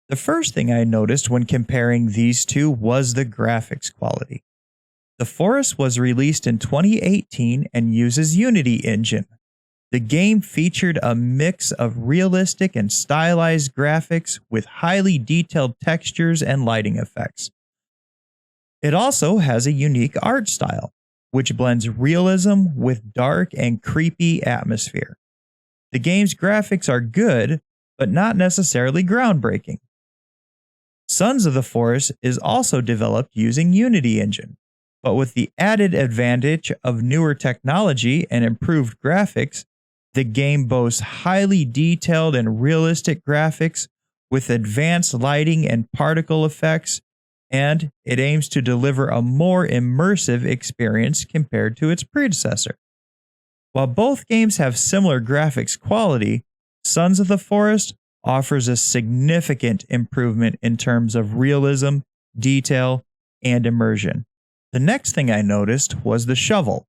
The first thing I noticed when comparing these two was the graphics quality. The Forest was released in 2018 and uses Unity Engine. The game featured a mix of realistic and stylized graphics with highly detailed textures and lighting effects. It also has a unique art style, which blends realism with dark and creepy atmosphere. The game's graphics are good, but not necessarily groundbreaking. Sons of the Forest is also developed using Unity Engine, but with the added advantage of newer technology and improved graphics. The game boasts highly detailed and realistic graphics with advanced lighting and particle effects, and it aims to deliver a more immersive experience compared to its predecessor. While both games have similar graphics quality, Sons of the Forest offers a significant improvement in terms of realism, detail, and immersion. The next thing I noticed was the shovel.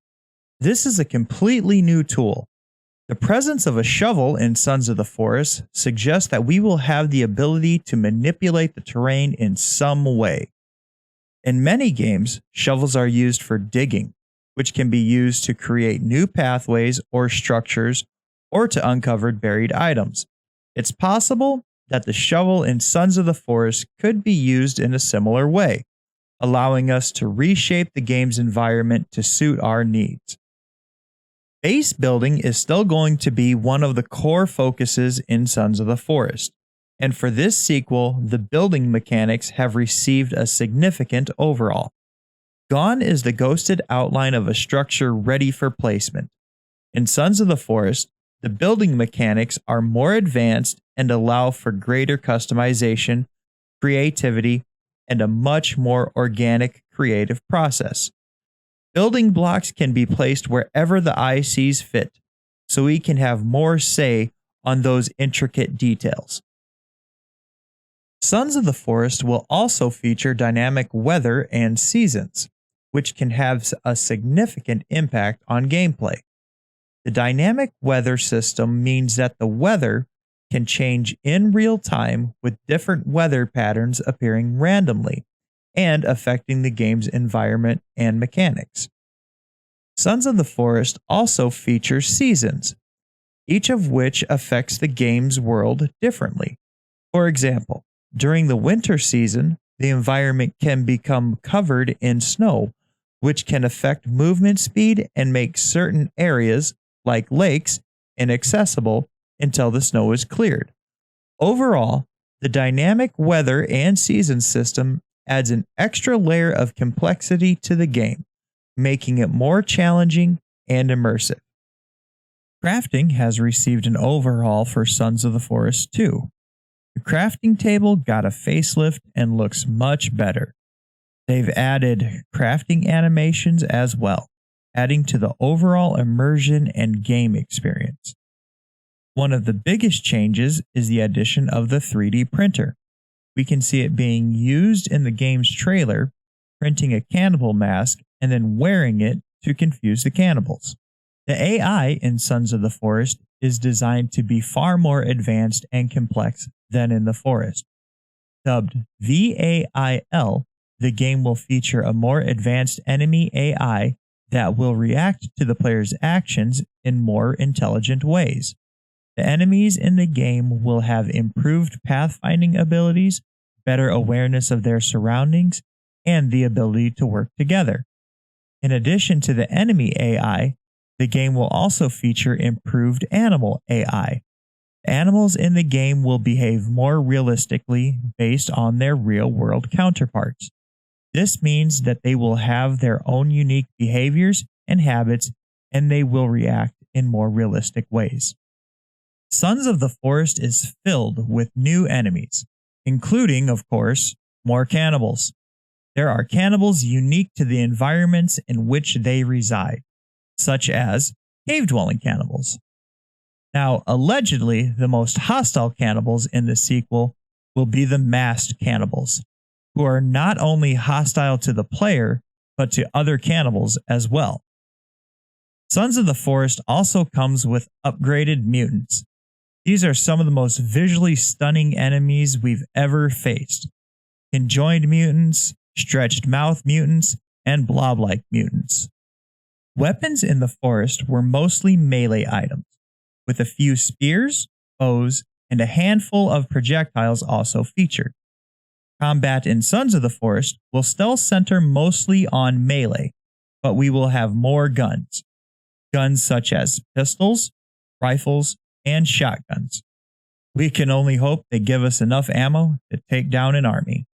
This is a completely new tool. The presence of a shovel in Sons of the Forest suggests that we will have the ability to manipulate the terrain in some way. In many games, shovels are used for digging, which can be used to create new pathways or structures or to uncover buried items. It's possible that the shovel in Sons of the Forest could be used in a similar way, allowing us to reshape the game's environment to suit our needs. Base building is still going to be one of the core focuses in Sons of the Forest, and for this sequel, the building mechanics have received a significant overhaul. Gone is the ghosted outline of a structure ready for placement. In Sons of the Forest, the building mechanics are more advanced and allow for greater customization, creativity, and a much more organic creative process. Building blocks can be placed wherever the eye sees fit, so we can have more say on those intricate details. Sons of the Forest will also feature dynamic weather and seasons, which can have a significant impact on gameplay. The dynamic weather system means that the weather can change in real time with different weather patterns appearing randomly and affecting the game's environment and mechanics. Sons of the Forest also features seasons, each of which affects the game's world differently. For example, during the winter season, the environment can become covered in snow, which can affect movement speed and make certain areas, like lakes, inaccessible until the snow is cleared. Overall, the dynamic weather and season system adds an extra layer of complexity to the game, making it more challenging and immersive. Crafting has received an overhaul for Sons of the Forest too. The crafting table got a facelift and looks much better. They've added crafting animations as well, adding to the overall immersion and game experience. One of the biggest changes is the addition of the 3D printer. We can see it being used in the game's trailer, printing a cannibal mask and then wearing it to confuse the cannibals. The AI in Sons of the Forest is designed to be far more advanced and complex than in the forest. Dubbed VAIL, the game will feature a more advanced enemy AI that will react to the player's actions in more intelligent ways. The enemies in the game will have improved pathfinding abilities, better awareness of their surroundings, and the ability to work together. In addition to the enemy AI, the game will also feature improved animal AI. Animals in the game will behave more realistically based on their real-world counterparts. This means that they will have their own unique behaviors and habits, and they will react in more realistic ways. Sons of the Forest is filled with new enemies, including, of course, more cannibals. There are cannibals unique to the environments in which they reside, such as cave-dwelling cannibals. Now, allegedly, the most hostile cannibals in the sequel will be the masked cannibals, who are not only hostile to the player, but to other cannibals as well. Sons of the Forest also comes with upgraded mutants. These are some of the most visually stunning enemies we've ever faced. Conjoined mutants, stretched mouth mutants, and blob-like mutants. Weapons in the forest were mostly melee items, with a few spears, bows, and a handful of projectiles also featured. Combat in Sons of the Forest will still center mostly on melee, but we will have more guns. Guns such as pistols, rifles, and shotguns. We can only hope they give us enough ammo to take down an army.